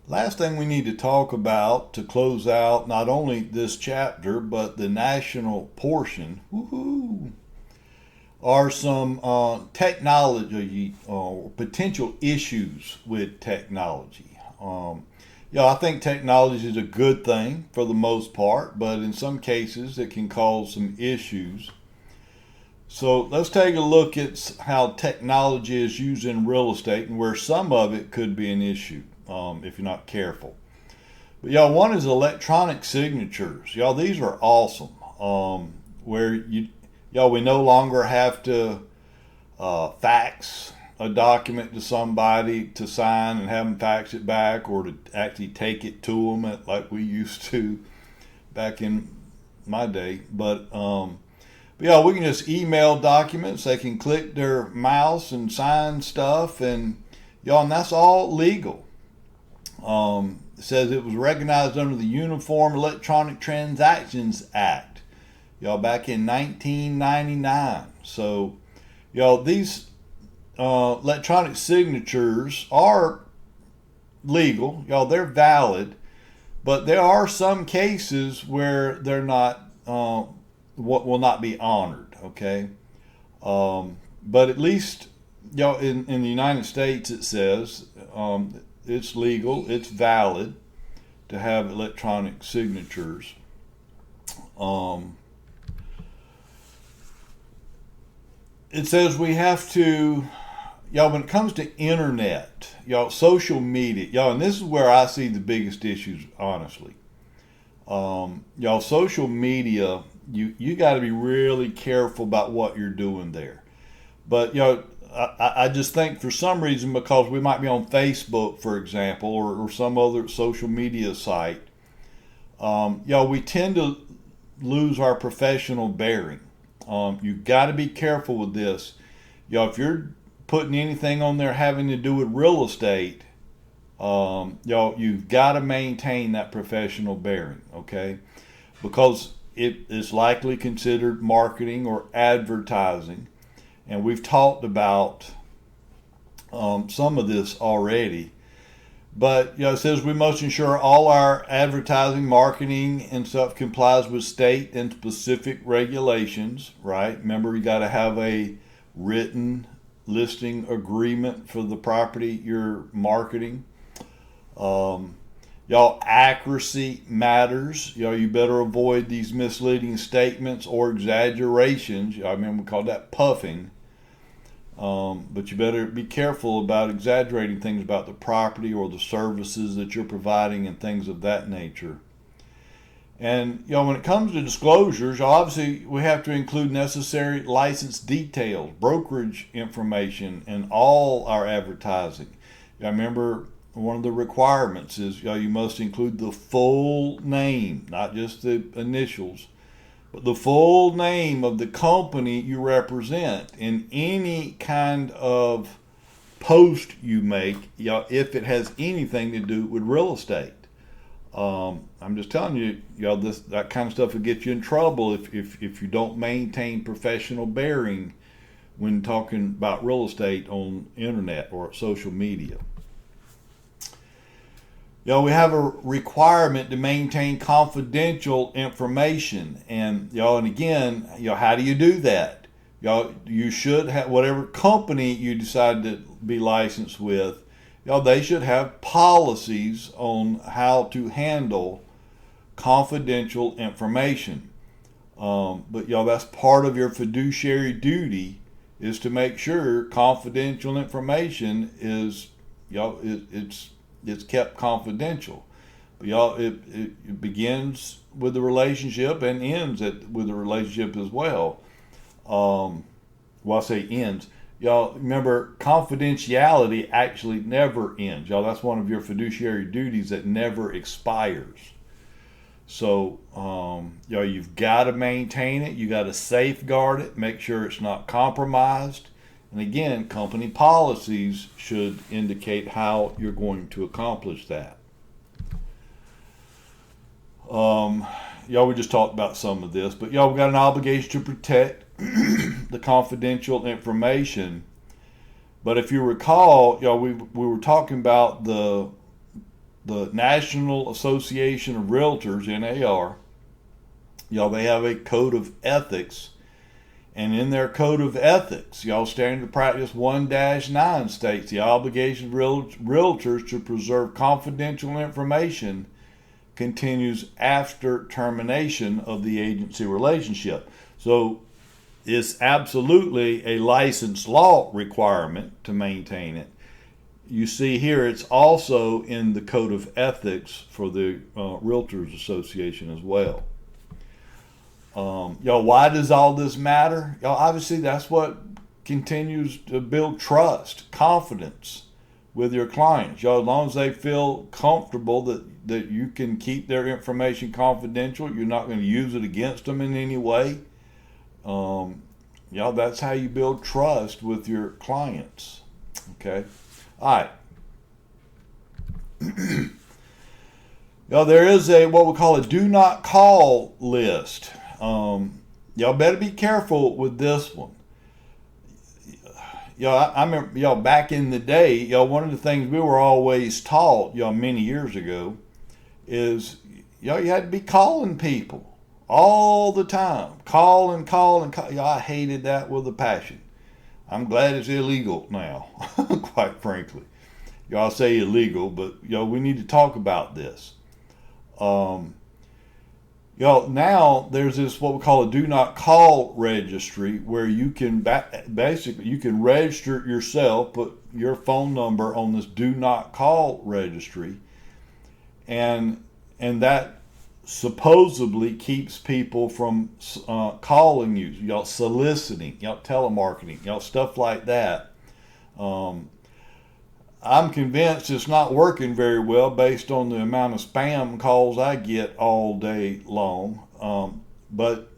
Last thing we need to talk about to close out not only this chapter but the national portion, woohoo, are some technology or potential issues with technology. I think technology is a good thing for the most part, but in some cases it can cause some issues. So let's take a look at how technology is used in real estate and where some of it could be an issue if you're not careful. But one is electronic signatures. These are awesome. Where we no longer have to fax a document to somebody to sign and have them fax it back, or to actually take it to them like we used to back in my day. But we can just email documents. They can click their mouse and sign stuff, and and that's all legal. It says it was recognized under the Uniform Electronic Transactions Act, back in 1999. So, these electronic signatures are legal. They're valid, but there are some cases where they're not. What will not be honored. Okay, but at least in the United States it says it's legal, it's valid to have electronic signatures. It says we have to, when it comes to internet, social media, and this is where I see the biggest issues, honestly. Social media, you got to be really careful about what you're doing there. But I just think for some reason, because we might be on Facebook, for example, or some other social media site, we tend to lose our professional bearing. You've got to be careful with this. If you're putting anything on there having to do with real estate, you've got to maintain that professional bearing, okay? Because it is likely considered marketing or advertising. And we've talked about some of this already. But it says we must ensure all our advertising, marketing, and stuff complies with state and specific regulations, right? Remember, you got to have a written listing agreement for the property you're marketing. Accuracy matters. You better avoid these misleading statements or exaggerations. I remember we called that puffing. But you better be careful about exaggerating things about the property or the services that you're providing and things of that nature. And when it comes to disclosures, obviously we have to include necessary license details, brokerage information, in all our advertising. Remember, one of the requirements is you must include the full name, not just the initials, but the full name of the company you represent in any kind of post you make, if it has anything to do with real estate. I'm just telling you, that kind of stuff will get you in trouble if you don't maintain professional bearing when talking about real estate on internet or social media. We have a requirement to maintain confidential information, and again, how do you do that? You should have, whatever company you decide to be licensed with, they should have policies on how to handle confidential information. But that's part of your fiduciary duty, is to make sure confidential information is, it's kept confidential. But it begins with the relationship and ends with the relationship as well. I say ends. Remember, confidentiality actually never ends. That's one of your fiduciary duties that never expires. So, you've got to maintain it. You got to safeguard it. Make sure it's not compromised. And again, company policies should indicate how you're going to accomplish that. We just talked about some of this, but we've got an obligation to protect the confidential information. But if you recall, we were talking about the the National Association of Realtors, NAR, y'all, they have a code of ethics. And in their code of ethics, y'all, standard practice 1-9 states the obligation of realtors to preserve confidential information continues after termination of the agency relationship. So it's absolutely a licensed law requirement to maintain it. You see here, it's also in the code of ethics for the Realtors Association as well. Y'all, why does all this matter? Y'all, obviously that's what continues to build trust, confidence with your clients. Y'all, as long as they feel comfortable that you can keep their information confidential, you're not going to use it against them in any way. Y'all, that's how you build trust with your clients. Okay? All right. Y'all, there is what we call a do not call list. Y'all better be careful with this one. Y'all, I remember, y'all, back in the day, y'all, one of the things we were always taught, y'all, many years ago, is, y'all, you had to be calling people all the time. Call and call and call. Y'all, I hated that with a passion. I'm glad it's illegal now, quite frankly. Y'all say illegal, but, y'all, we need to talk about this. Y'all, now there's this what we call a do not call registry where you can basically you can register yourself, put your phone number on this do not call registry, and that supposedly keeps people from calling you, y'all, soliciting, y'all, telemarketing, y'all, stuff like that. I'm convinced it's not working very well based on the amount of spam calls I get all day long. But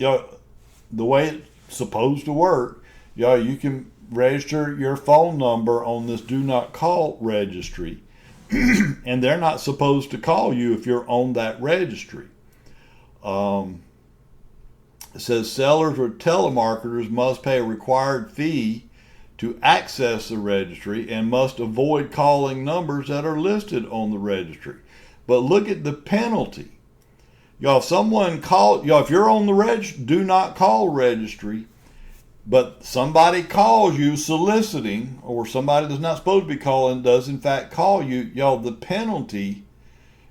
the way it's supposed to work, you can register your phone number on this do not call registry, and they're not supposed to call you if you're on that registry. It says sellers or telemarketers must pay a required fee to access the registry and must avoid calling numbers that are listed on the registry. But look at the penalty. Y'all, if someone if you're on the do not call registry, but somebody calls you soliciting, or somebody that's not supposed to be calling does in fact call you, y'all, the penalty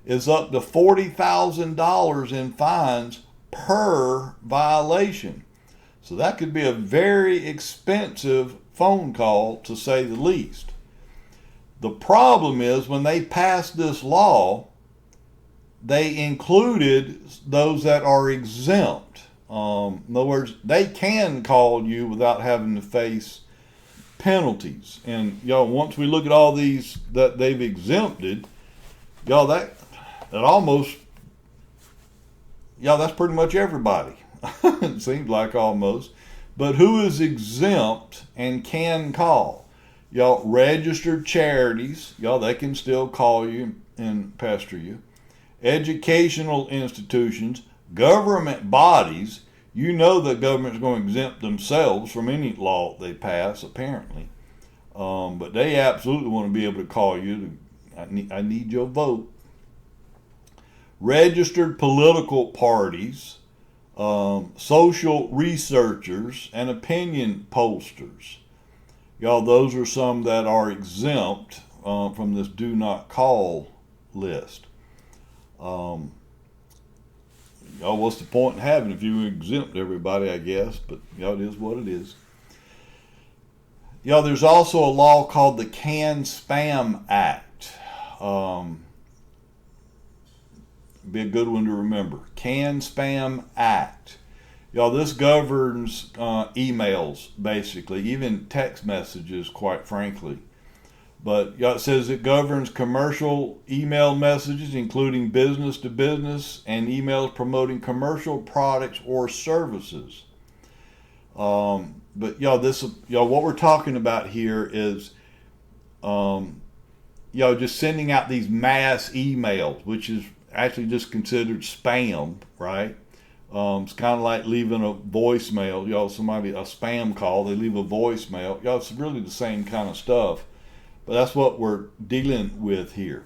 is up to $40,000 in fines per violation. So that could be a very expensive phone call, to say the least. The problem is when they passed this law, they included those that are exempt. In other words, they can call you without having to face penalties. And once we look at all these that they've exempted, that almost, that's pretty much everybody. It seems like almost. But who is exempt and can call? Y'all, registered charities, they can still call you and pester you. Educational institutions, government bodies, the government's going to exempt themselves from any law they pass, apparently. But they absolutely want to be able to call you. I need your vote. Registered political parties, social researchers, and opinion posters. Those are some that are exempt from this do not call list. What's the point in having if you exempt everybody, I guess, but it is what it is. There's also a law called the CAN-SPAM Act. Be a good one to remember. CAN-SPAM Act. This governs emails, basically, even text messages, quite frankly. But it says it governs commercial email messages, including business to business, and emails promoting commercial products or services. But what we're talking about here is, just sending out these mass emails, which is actually just considered spam, right? It's kind of like leaving a voicemail. Somebody, a spam call, they leave a voicemail. It's really the same kind of stuff. But that's what we're dealing with here.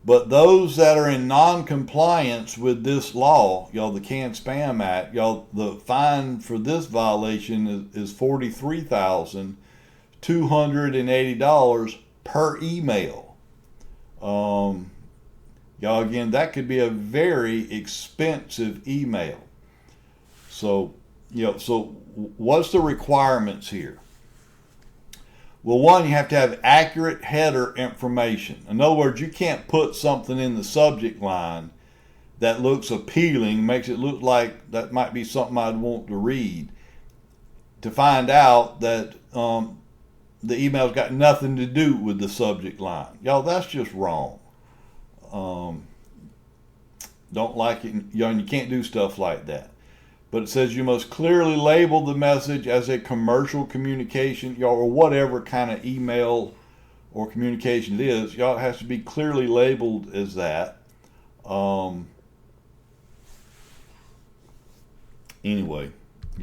But those that are in non-compliance with this law, y'all, the CAN-SPAM Act, y'all, the fine for this violation is $43,280 per email. Y'all, again, that could be a very expensive email. So, so what's the requirements here? Well, one, you have to have accurate header information. In other words, you can't put something in the subject line that looks appealing, makes it look like that might be something I'd want to read, to find out that the email's got nothing to do with the subject line. Y'all, that's just wrong. Don't like it. And you can't do stuff like that. But it says you must clearly label the message as a commercial communication, y'all, or whatever kind of email or communication it is. Y'all, it has to be clearly labeled as that. Anyway, you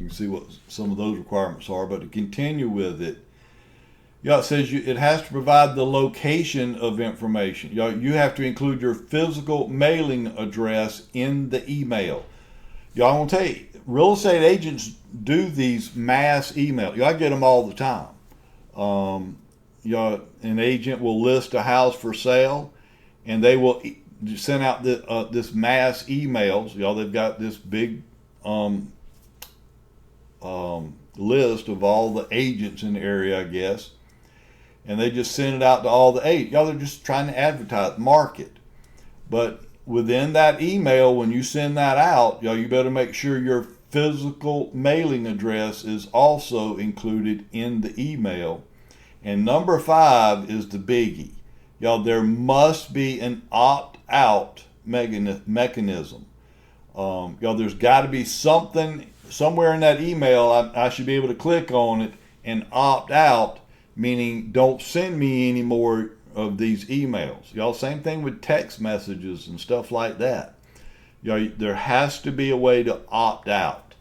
can see what some of those requirements are. But to continue with it, y'all, it says it has to provide the location of information. Y'all, you have to include your physical mailing address in the email. Y'all, I want to tell you, real estate agents do these mass emails. Y'all, I get them all the time. Y'all, an agent will list a house for sale, and they will send out this mass emails. Y'all, they've got this big list of all the agents in the area, I guess, and they just send it out to all the agents. Y'all, they're just trying to advertise, market. But within that email, when you send that out, y'all, you better make sure your physical mailing address is also included in the email. And number 5 is the biggie. Y'all, there must be an opt-out mechanism. Y'all, there's got to be something somewhere in that email. I should be able to click on it and opt out, meaning don't send me any more of these emails. Y'all, same thing with text messages and stuff like that. Y'all, there has to be a way to opt out.